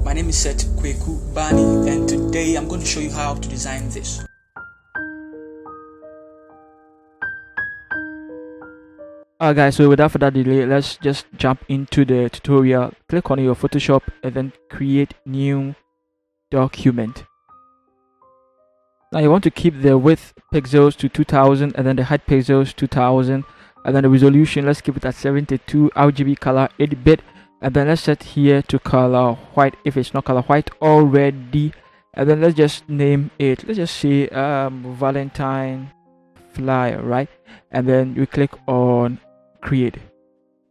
My name is Seth Kweku Bani, and today I'm going to show you how to design this. Alright guys, so without further delay, let's just jump into the tutorial. Click on your Photoshop and then create new document. Now you want to keep the width pixels to 2000 and then the height pixels 2000, and then the resolution, let's keep it at 72, RGB color 8-bit, and then let's set here to color white if it's not color white already, and then let's just name it, let's just say Valentine flyer, right? And then you click on create.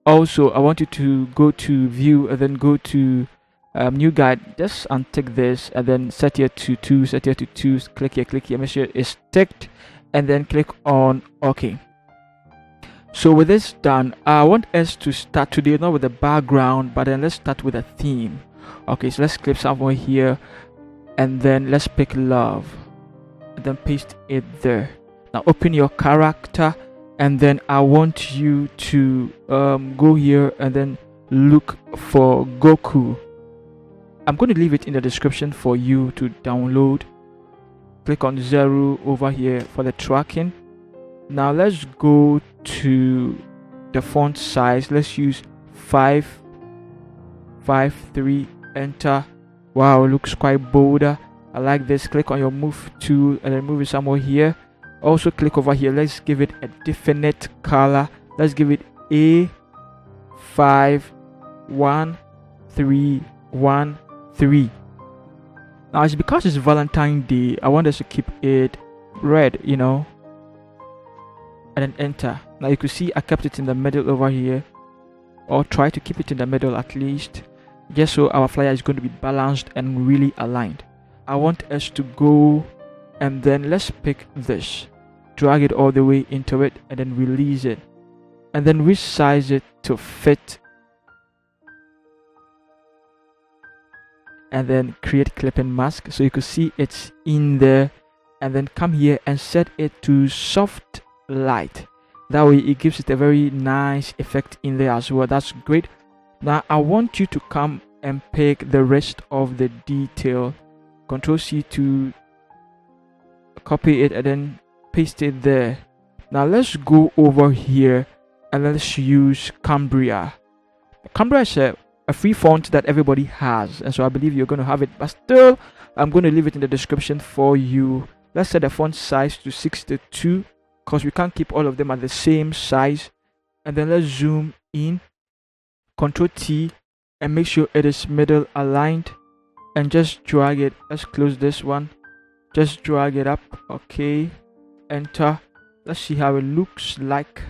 Also, I want you to go to view and then go to new guide, just untick this and then set here to 2, set here to 2, click here, make sure it's ticked, and then click on OK. So with this done, I want us to start today not with the background, but then let's start with a theme. Okay, so let's click somewhere here and then let's pick love and then paste it there. Now open your character and then I want you to go here and then look for Goku. I'm going to leave it in the description for you to download. Click on 0 over here for the tracking. Now let's go to the font size. Let's use 553, enter. Wow, it looks quite bolder. I like this. Click on your move tool and then move it somewhere here. Also click over here, let's give it a definite color. Let's give it A51313. Now it's because it's Valentine Day, I want us to keep it red, you know, and then enter. Now you can see I kept it in the middle over here, or try to keep it in the middle at least, just so our flyer is going to be balanced and really aligned. I want us to go and then let's pick this, drag it all the way into it and then release it, and then resize it to fit, and then create clipping mask so you can see it's in there, and then come here and set it to soft light. That way it gives it a very nice effect in there as well. That's great. Now I want you to come and pick the rest of the detail, Ctrl C to copy it and then paste it there. Now let's go over here and let's use Cambria. Cambria is a free font that everybody has, and so I believe you're going to have it, but still I'm going to leave it in the description for you. Let's set the font size to 62 because we can't keep all of them at the same size, and then let's zoom in, Ctrl T, and make sure it is middle aligned and just drag it. Let's close this one, just drag it up. Okay, enter. Let's see how it looks like.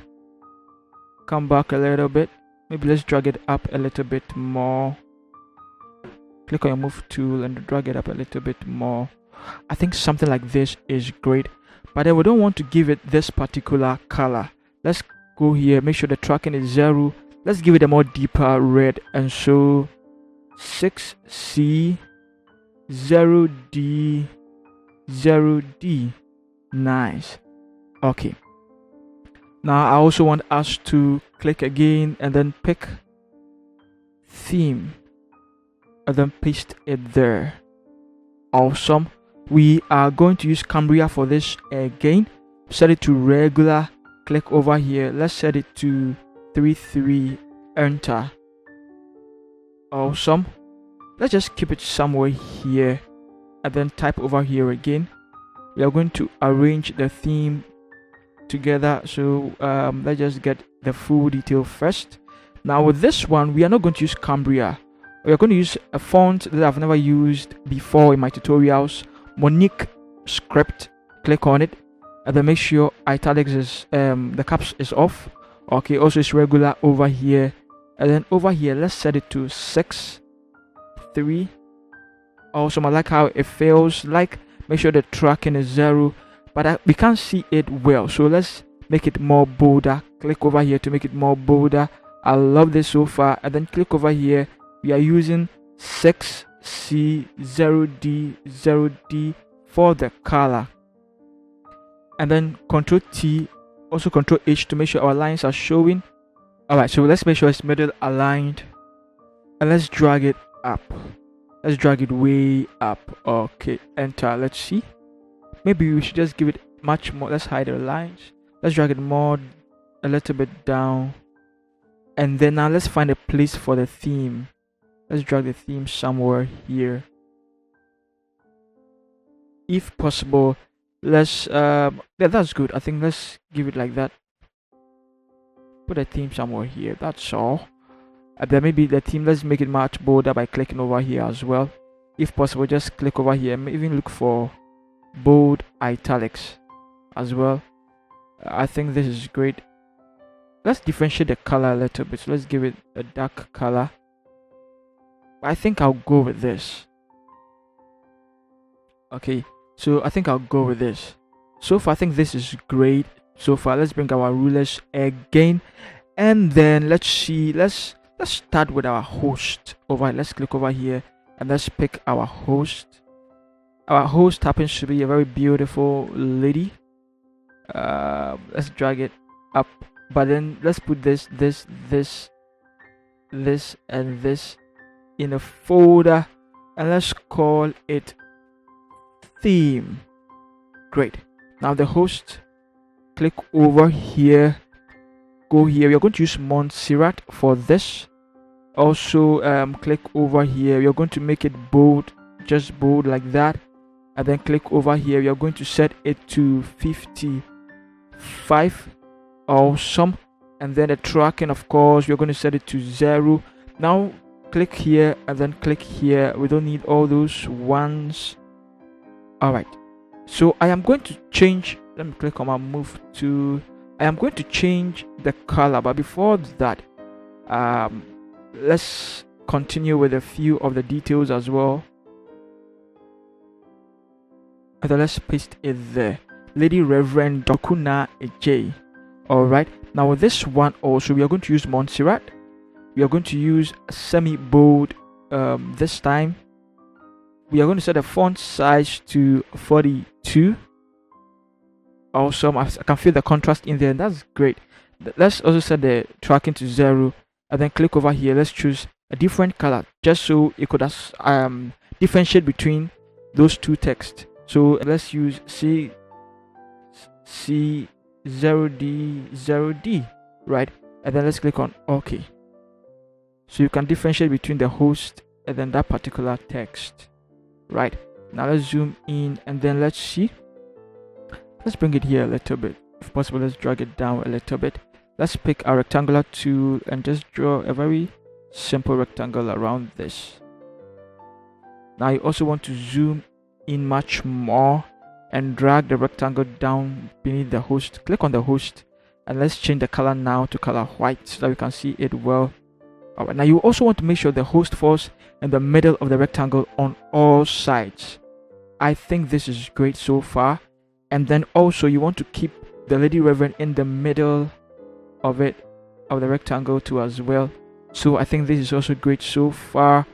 Come back a little bit, maybe let's drag it up a little bit more. Click on your move tool and drag it up a little bit more. I think something like this is great, but then we don't want to give it this particular color. Let's go here, make sure the tracking is 0. Let's give it a more deeper red, and so 6C 0D 0D. Nice. Okay, now I also want us to click again and then pick theme and then paste it there. Awesome. We are going to use Cambria for this again. Set it to regular, click over here, let's set it to 33, enter. Awesome. Let's just keep it somewhere here and then type over here again. We are going to arrange the theme together, so let's just get the full detail first. Now with this one, we are not going to use Cambria. We are going to use a font that I've never used before in my tutorials, Monique Script. Click on it and then make sure italics is the caps is off. Okay, also it's regular over here, and then over here let's set it to 6 3. Awesome. I like how it feels like. Make sure the tracking is 0, but we can't see it well, so let's make it more bolder. Click over here to make it more bolder. I love this so far, and then click over here. We are using 6C 0D 0D for the color, and then Ctrl T, also Ctrl H to make sure our lines are showing. Alright, so let's make sure it's middle aligned, and let's drag it up. Let's drag it way up. Okay, enter. Let's see. Maybe we should just give it much more. Let's hide the lines. Let's drag it more, a little bit down. And then now let's find a place for the theme. Let's drag the theme somewhere here. If possible, let's yeah, that's good. I think let's give it like that. Put a theme somewhere here. That's all. Then maybe the theme, let's make it much bolder by clicking over here as well. If possible, just click over here and even look for bold italics as well. I think this is great. Let's differentiate the color a little bit. So let's give it a dark color. I think I'll go with this. Okay, so I think I'll go with this. So far, I think this is great. So far, let's bring our rulers again, and then let's see. Let's start with our host over. Let's click over here and let's pick our host. Our host happens to be a very beautiful lady. Let's drag it up, but then let's put this, and this in a folder, and let's call it theme. Great. Now the host, click over here, go here. We're going to use Montserrat for this. Also click over here. We're going to make it bold, just bold like that, and then click over here. We are going to set it to 55. Awesome. And then the tracking, of course, we're going to set it to 0. Now click here and then click here. We don't need all those ones. All right, so I am going to change. Let me click on my move to. I am going to change the color, but before that, let's continue with a few of the details as well. And then let's paste it there. Lady Reverend Dokuna J. Alright, now with this one also, we are going to use Montserrat. We are going to use semi-bold this time. We are going to set the font size to 42. Awesome, I can feel the contrast in there, and that's great. Let's also set the tracking to 0, and then click over here. Let's choose a different color, just so it could differentiate between those two texts. So let's use C0D0D, right? And then let's click on OK. So you can differentiate between the host and then that particular text, right? Now let's zoom in and then let's see. Let's bring it here a little bit. If possible, let's drag it down a little bit. Let's pick our rectangular tool and just draw a very simple rectangle around this. Now you also want to zoom in much more and drag the rectangle down beneath the host. Click on the host and let's change the color now to color white so that we can see it well. Alright, now you also want to make sure the host falls in the middle of the rectangle on all sides. I think this is great so far. And then also you want to keep the Lady Reverend in the middle of the rectangle too as well. So I think this is also great so far.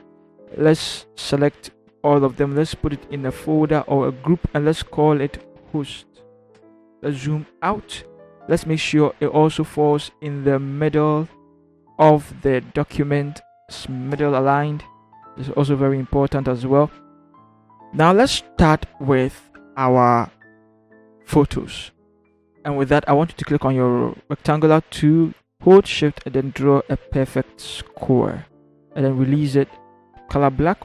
Let's select all of them. Let's put it in a folder or a group and let's call it host. Let's zoom out. Let's make sure it also falls in the middle of the document, middle aligned. This is also very important as well. Now let's start with our photos, and with that I want you to click on your rectangular tool, hold shift and then draw a perfect square and then release it. Color black,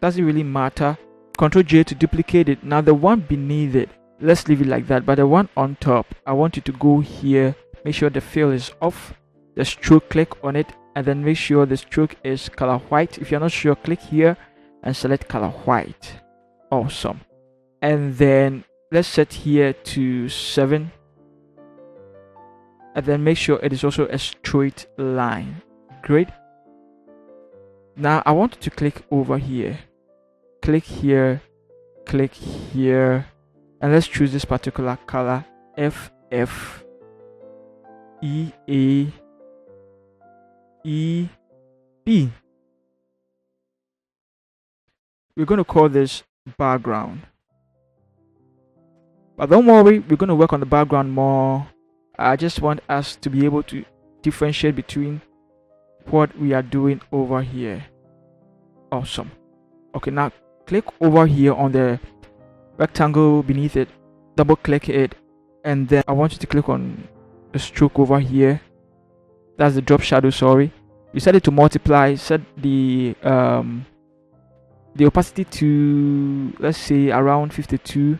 doesn't really matter. Ctrl J to duplicate it. Now the one beneath it, let's leave it like that, but the one on top, I want you to go here, make sure the fill is off, the stroke, click on it and then make sure the stroke is color white. If you're not sure, click here and select color white. Awesome. And then let's set here to 7 and then make sure it is also a straight line. Great. Now I want you to click over here, click here, and let's choose this particular color, FF EA EB. We're going to call this background, but don't worry, we're going to work on the background more. I just want us to be able to differentiate between what we are doing over here. Awesome. Okay, now click over here on the rectangle beneath it, double click it, and then I want you to click on the stroke over here. That's the drop shadow, sorry. You set it to multiply, set the opacity to, let's say, around 52,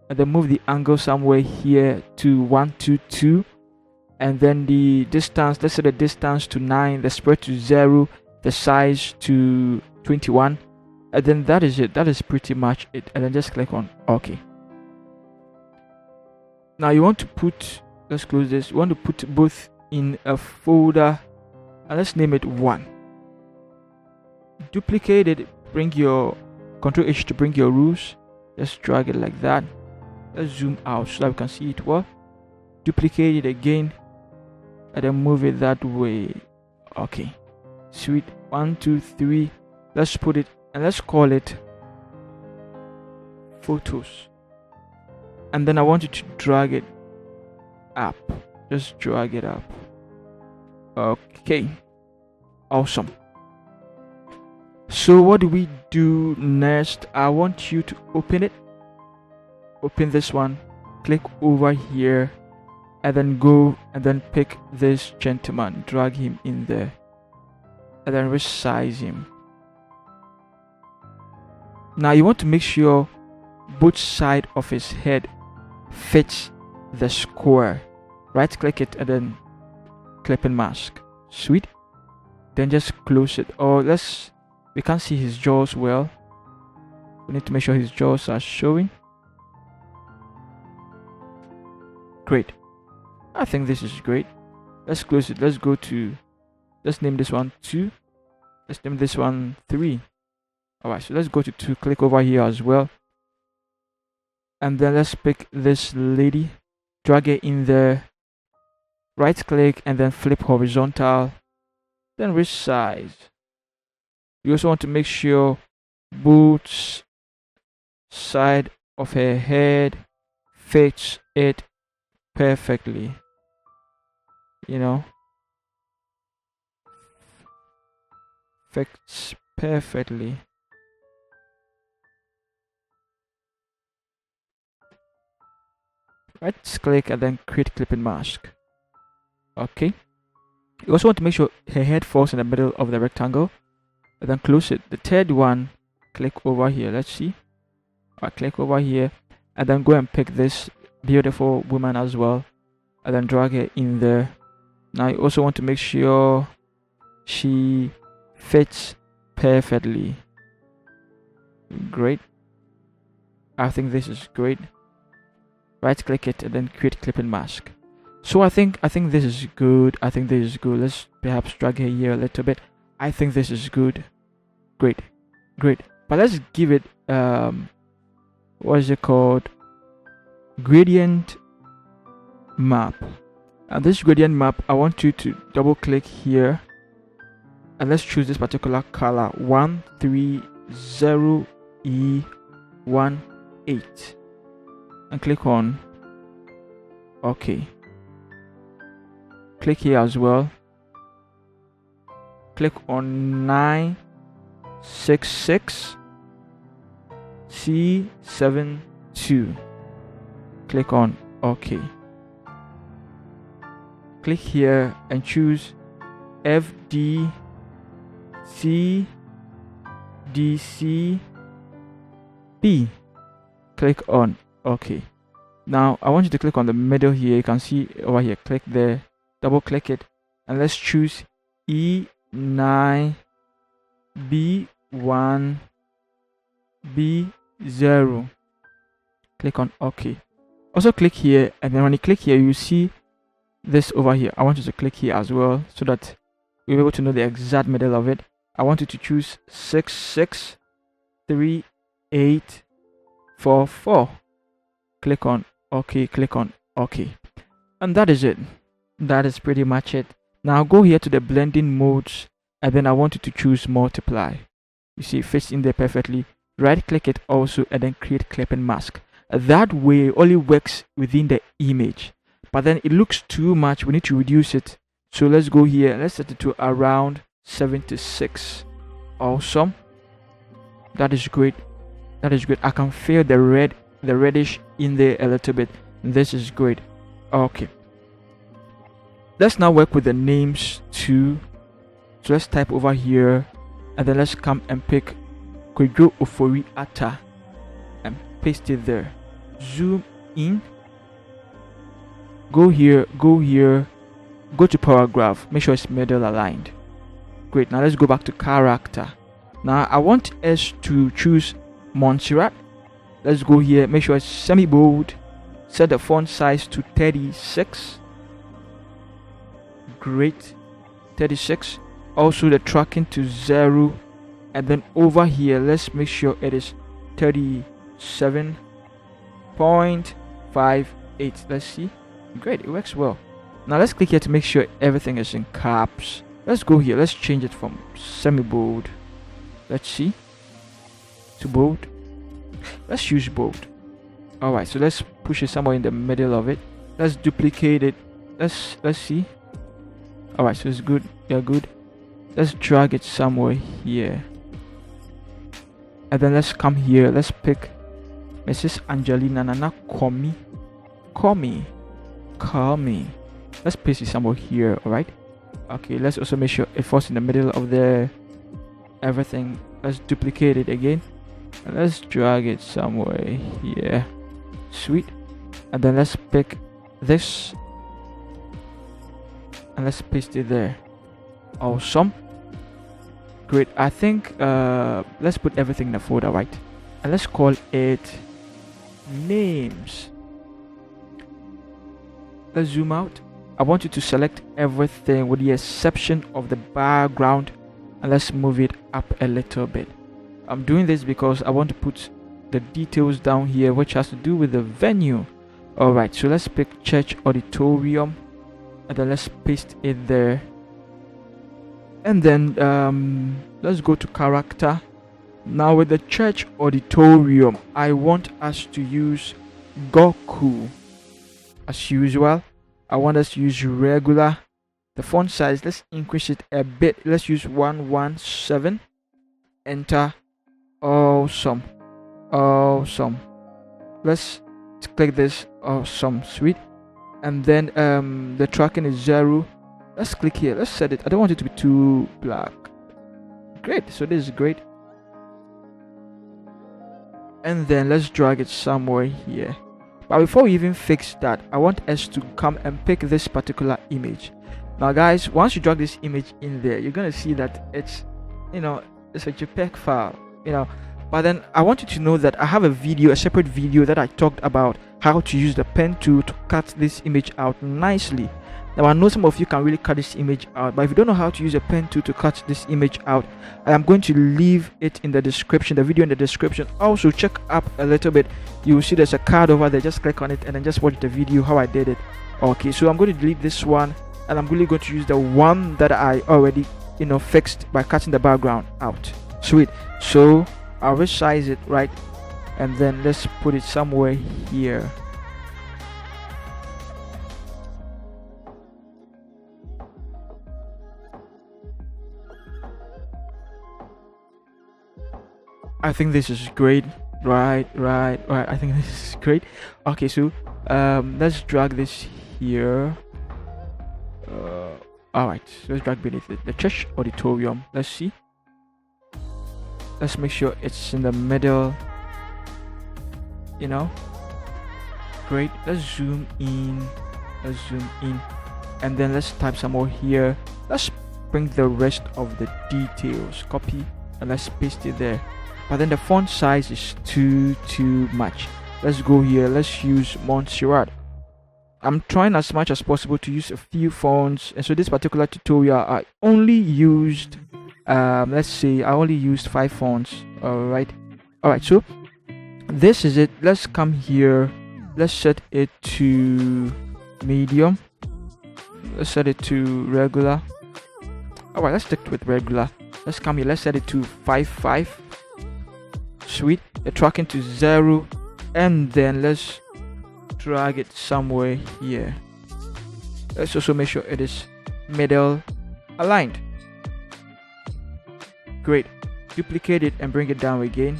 and then move the angle somewhere here to 122, and then the distance, let's set the distance to 9, the spread to 0, the size to 21, and then that is it. That is pretty much it. And then just click on OK. Now you want to put, let's close this, you want to put both in a folder, and let's name it 1. Duplicate it, bring your Ctrl H to bring your rules, just drag it like that. Let's zoom out so that we can see it well. Duplicate it again, and then move it that way. Okay, sweet. 1 2 3. Let's put it, and let's call it photos. And then I want you to drag it up, just drag it up. Okay, awesome. So what do we do next? I want you to open it, open this one, click over here, and then go and then pick this gentleman, drag him in there, and then resize him. Now you want to make sure both sides of his head fits the square. Right click it and then clip and mask. Sweet. Then just close it. Or we can't see his jaws well. We need to make sure his jaws are showing. Great. I think this is great. Let's close it. Let's name this one 2. Let's name this one 3. Alright, so let's go to 2. Click over here as well. And then let's pick this lady. Drag it in there. Right click and then flip horizontal. Then resize. You also want to make sure both side of her head fits it perfectly. You know, fits perfectly. Right click and then create clipping mask. Okay. You also want to make sure her head falls in the middle of the rectangle, and then close it. The third one, click over here. Let's see. Alright, click over here, and then go and pick this beautiful woman as well, and then drag it in there. Now you also want to make sure she fits perfectly. Great. I think this is great. Right click it and then create clipping mask. So I think this is good. I think this is good. Let's perhaps drag her here a little bit. I think this is good. Great. But let's give it what is it called? Gradient map. And this gradient map, I want you to double click here, and let's choose this particular color 130E18 and click on OK. Click here as well. Click on 966 C72. Click on OK. Click here and choose FDCDCB. Click on OK. Now I want you to click on the middle here. You can see over here. Click there, double click it, and let's choose E9B1B0. Click on OK. Also click here, and then when you click here, you see this over here. I want you to click here as well so that you'll be able to know the exact middle of it. I want you to choose 663844. Click on OK, click on OK. And that is it. That is pretty much it. Now go here to the blending modes, and then I want you to choose multiply. You see it fits in there perfectly. Right click it also and then create clipping mask. That way it only works within the image, but then it looks too much. We need to reduce it. So let's go here, let's set it to around 76. Awesome. That is great. That is great. I can feel the reddish in there a little bit. This is great. Okay, let's now work with the names too. So let's type over here, and then let's come and pick Kwejo Ofori Atta and paste it there. Zoom in, go here, go to paragraph, make sure it's middle aligned. Great. Now let's go back to character. Now I want us to choose Montserrat. Let's go here, make sure it's semi bold, set the font size to 36. Great. 36. Also the tracking to 0, and then over here let's make sure it is 37.58. let's see. Great, it works well. Now let's click here to make sure everything is in caps. Let's go here, let's change it from semi bold, let's see, to bold. Let's use bold. All right, so let's push it somewhere in the middle of it. Let's duplicate it. Let's see. All right, so it's good. Yeah, good. Let's drag it somewhere here, and then let's come here. Let's pick Mrs. Angelina Nana Komi. Let's paste it somewhere here. All right. Okay. Let's also make sure it falls in the middle of the everything. Let's duplicate it again, and let's drag it somewhere here. Sweet. And then let's pick this, and let's paste it there. Awesome. Great. I think let's put everything in a folder, right? And let's call it names. Let's zoom out. I want you to select everything with the exception of the background, and let's move it up a little bit. I'm doing this because I want to put the details down here, which has to do with the venue. All right, so let's pick church auditorium, and then let's paste it there. And then let's go to character. Now with the church auditorium, I want us to use Goku as usual. I want us to use regular. The font size, let's increase it a bit. Let's use 117. Enter. Awesome. Let's click this. Awesome. Sweet. And then the tracking is 0. Let's click here. Let's set it. I don't want it to be too black. Great. So this is great. And then let's drag it somewhere here. But before we even fix that, I want us to come and pick this particular image. Now guys, once you drag this image in there, you're gonna see that it's it's a JPEG file, but then I want you to know that I have a separate video that I talked about how to use the pen tool to cut this image out nicely. Now I know some of you can really cut this image out, but if you don't know how to use a pen tool to cut this image out, I am going to leave it in the description, the video in the description. Also check up a little bit, you will see there's a card over there. Just click on it and then just watch the video how I did it. Okay, so I'm going to delete this one, and I'm really going to use the one that I already fixed by cutting the background out. Sweet. So I'll resize it, right, and then let's put it somewhere here. I think this is great. Right. I think this is great. Okay, so let's drag this here. All right, so let's drag beneath it the church auditorium. Let's see. Let's make sure it's in the middle. Great. Let's zoom in. And then let's type some more here. Let's bring the rest of the details. Copy and let's paste it there. But then the font size is too much. Let's go here. Let's use Montserrat. I'm trying as much as possible to use a few fonts, and so this particular tutorial I only used let's say I only used 5 fonts. All right, so this is it. Let's come here. Let's set it to medium. Let's set it to regular. All right, let's stick with regular. Let's come here. Let's set it to 5.5. Sweet. The tracking to 0, and then let's drag it somewhere here. Let's also make sure it is middle aligned. Great. duplicate it and bring it down again,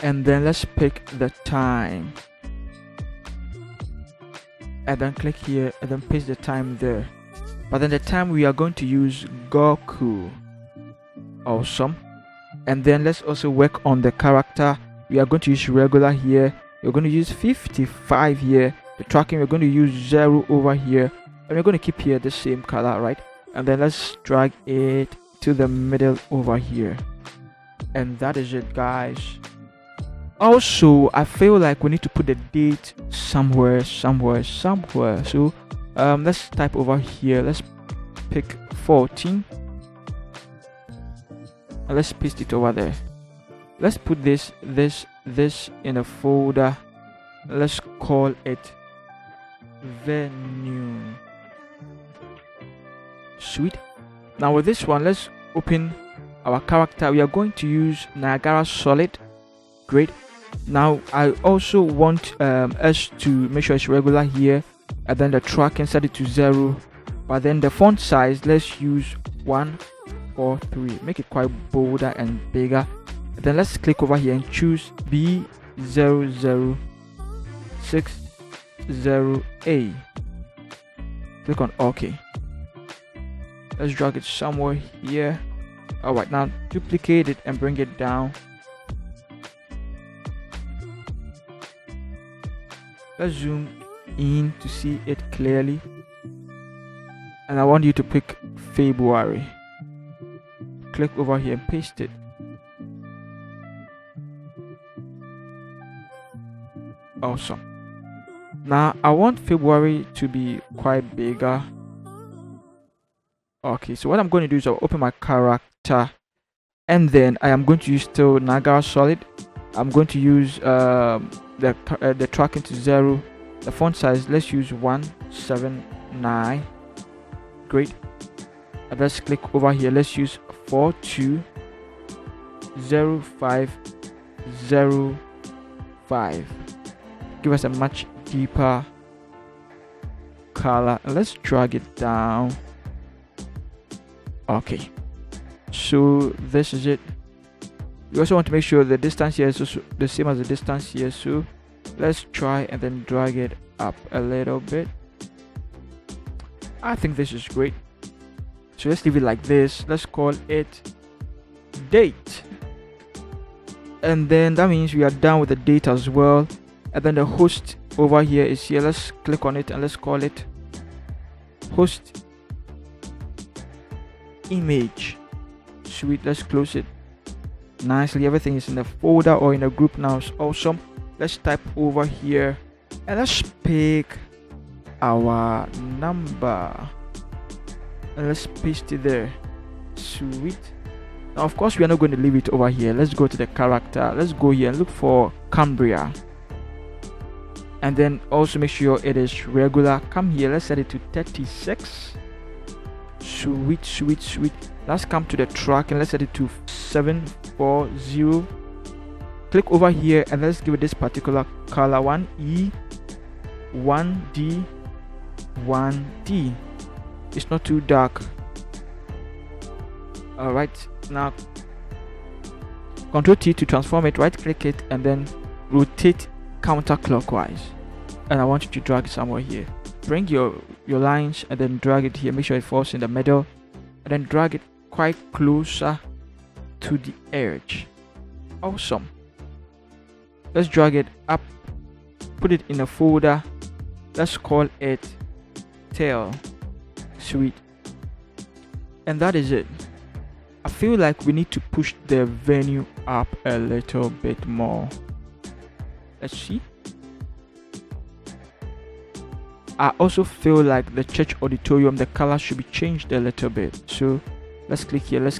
and then let's pick the time, and then click here and then paste the time there. But then the time we are going to use Goku. Awesome. And then let's also work on the character. We are going to use regular here, we're going to use 55 here. The tracking, we're going to use 0 over here, and we're going to keep here the same color, right? And then let's drag it to the middle over here, and that is it, guys. Also, I feel like we need to put the date somewhere. So let's type over here, let's pick 14 and let's paste it over there. Let's put this in a folder. Let's call it venue. Sweet. Now with this one, let's open our character. We are going to use Niagara Solid. Great. Now I also want us to make sure it's regular here, and then the tracking set it to 0, but then the font size, let's use 143, make it quite bolder and bigger. And then let's click over here and choose B0060A. Click on OK. Let's drag it somewhere here. Alright, now duplicate it and bring it down. Let's zoom in to see it clearly, and I want you to pick February. Click over here and paste it. Awesome. Now I want February to be quite bigger. Okay, so what I'm going to do is I'll open my character, and then I am going to use still Niagara Solid. I'm going to use the tracking to 0, the font size, let's use 179. Great. And let's click over here, let's use 420505. Give us a much deeper color, and let's drag it down. Okay, so this is it. You also want to make sure the distance here is also the same as the distance here, so let's try and then drag it up a little bit. I think this is great, so let's leave it like this. Let's call it date, and then that means we are done with the date as well. And then the host over here is here. Let's click on it and let's call it host image. Sweet. Let's close it nicely. Everything is in a folder or in a group now. It's awesome. Let's type over here and let's pick our number and let's paste it there. Sweet. Now of course we are not going to leave it over here. Let's go to the character. Let's go here and look for Cambria, and then also make sure it is regular. Come here, let's set it to 36. Sweet. Let's come to the track and let's set it to 740. Click over here and let's give it this particular color, 1E, 1D, 1D. It's not too dark. Alright, now Ctrl T to transform it, right click it and then rotate counterclockwise, and I want you to drag it somewhere here. Bring your lines and then drag it here, make sure it falls in the middle, and then drag it quite closer to the edge. Awesome. Let's drag it up, put it in a folder, let's call it tail. Sweet. And that is it. I feel like we need to push the venue up a little bit more. Let's see. I also feel like the church auditorium, the color should be changed a little bit. So let's click here,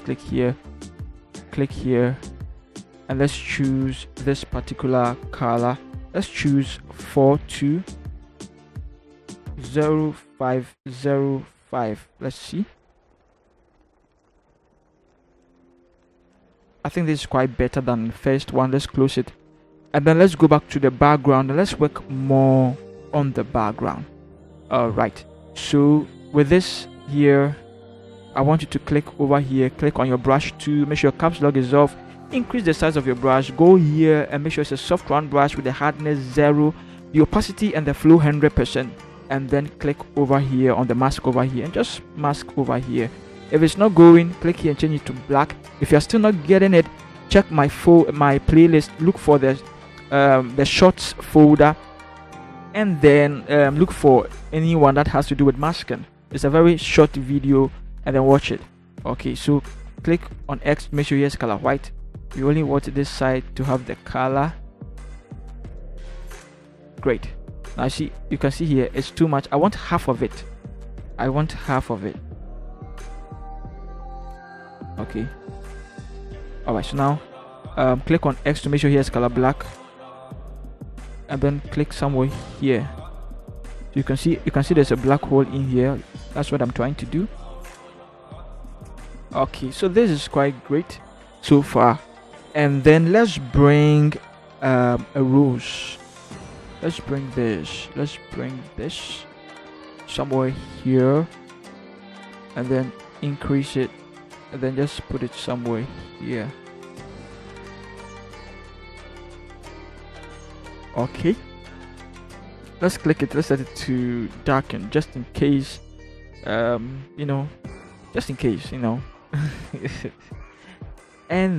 click here, and let's choose this particular color. Let's choose 420505. Let's see. I think this is quite better than the first one. Let's close it. And then let's go back to the background and let's work more on the background. Alright, so with this here, I want you to click over here, click on your brush tool, make sure your caps lock is off, increase the size of your brush, go here and make sure it's a soft round brush with the hardness 0, the opacity and the flow 100%, and then click over here on the mask over here and just mask over here. If it's not going, click here and change it to black. If you're still not getting it, check my playlist, look for the shorts folder, and then look for anyone that has to do with masking. It's a very short video, and then watch it. Okay, so click on X, make sure here's color white. You only want this side to have the color. Great. Now see, you can see here it's too much. I want half of it. Okay. Alright, so now click on X to make sure here's color black, and then click somewhere here. So you can see there's a black hole in here. That's what I'm trying to do. Okay, so this is quite great so far. And then let's bring a rose. Let's bring this somewhere here, and then increase it, and then just put it somewhere here. Okay, let's click it, let's set it to darken just in case, and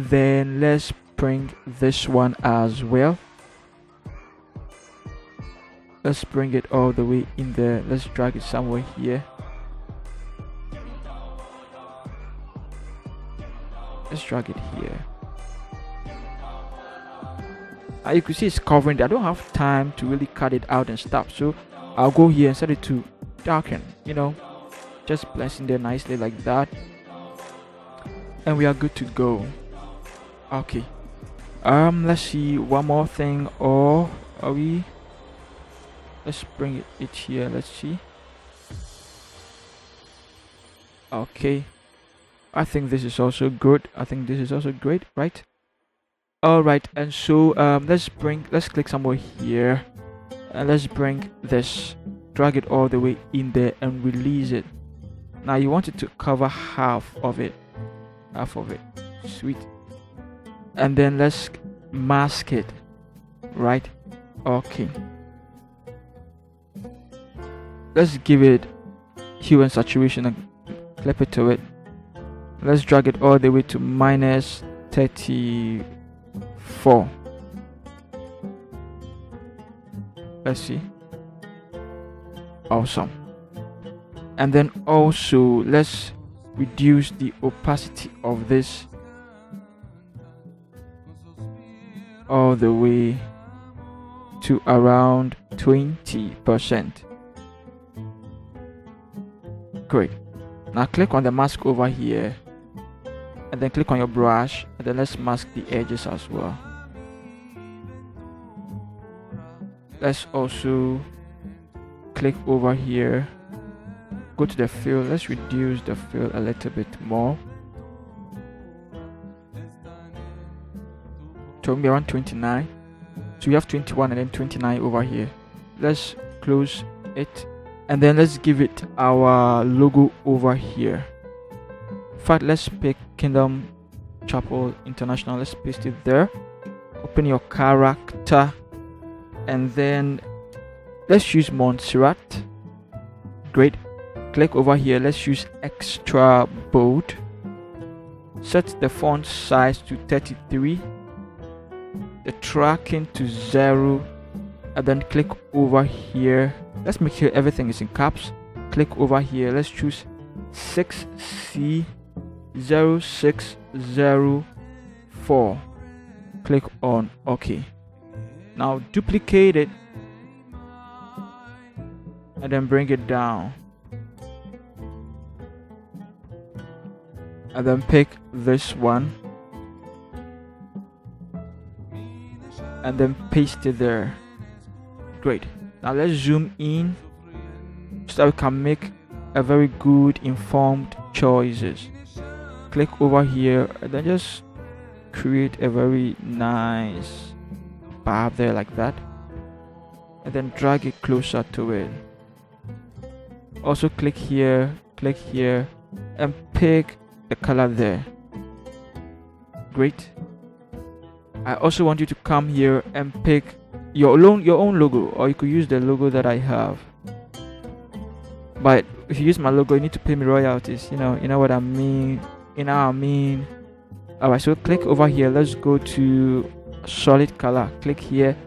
then let's bring this one as well. Let's bring it all the way in there. Let's drag it somewhere here. Let's drag it here. You can see it's covering it. I don't have time to really cut it out and stuff, so I'll go here and set it to darken, just blends in there nicely like that, and we are good to go. Okay, let's see one more thing, or are we? Let's bring it here. Let's see. Okay, I think this is also good. I think this is also great, right? All right, and so let's click somewhere here, and let's bring this, drag it all the way in there and release it. Now you want it to cover half of it, sweet. And then let's mask it, right? Okay, let's give it hue and saturation and clip it to it. Let's drag it all the way to -34. Let's see. Awesome. And then also let's reduce the opacity of this all the way to around 20%. Great. Now click on the mask over here, and then click on your brush, and then let's mask the edges as well. Let's also click over here, go to the fill, let's reduce the fill a little bit more to maybe around 29. So we have 21 and then 29 over here. Let's close it, and then let's give it our logo over here. In fact, let's pick Kingdom Chapel International. Let's paste it there. Open your character, and then let's use Montserrat. Great. Click over here, let's use extra bold. Set the font size to 33, the tracking to 0, and then click over here. Let's make sure everything is in caps. Click over here, let's choose 6C0604. Click on OK. Now duplicate it and then bring it down, and then pick this one and then paste it there. Great. Now let's zoom in so that we can make a very good informed choices. Click over here and then just create a very nice bar there like that, and then drag it closer to it. Also click here, and pick the color there. Great. I also want you to come here and pick your own logo, or you could use the logo that I have. But if you use my logo, you need to pay me royalties. You know what I mean. Alright, so click over here. Let's go to solid color. Click here,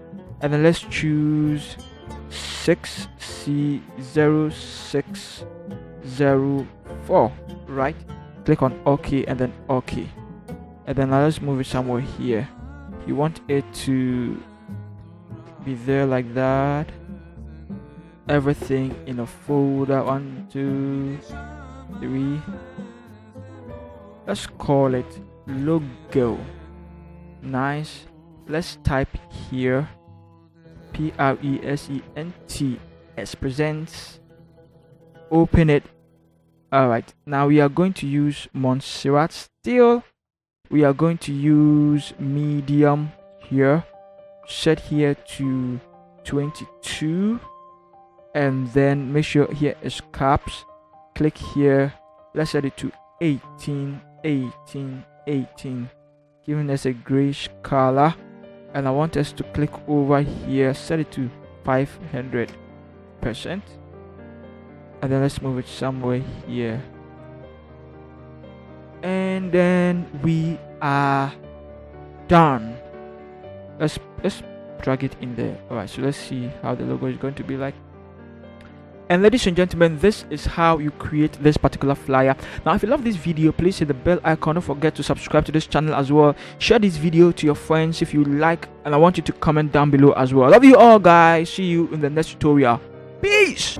and then let's choose 6C0604. Right? Click on OK and then OK. And then let's move it somewhere here. You want it to be there like that. Everything in a folder. 1, 2, 3. Let's call it logo. Nice. Let's type here presents presents. Open it. Alright, now we are going to use Montserrat steel. We are going to use medium here. Set here to 22, and then make sure here is caps. Click here. Let's set it to 18, giving us a grayish color. And I want us to click over here, set it to 500%, and then let's move it somewhere here, and then we are done. Let's drag it in there. Alright, so let's see how the logo is going to be like. And ladies and gentlemen, this is how you create this particular flyer. Now, if you love this video, please hit the bell icon. Don't forget to subscribe to this channel as well. Share this video to your friends if you like, and I want you to comment down below as well. Love you all, guys. See you in the next tutorial. Peace.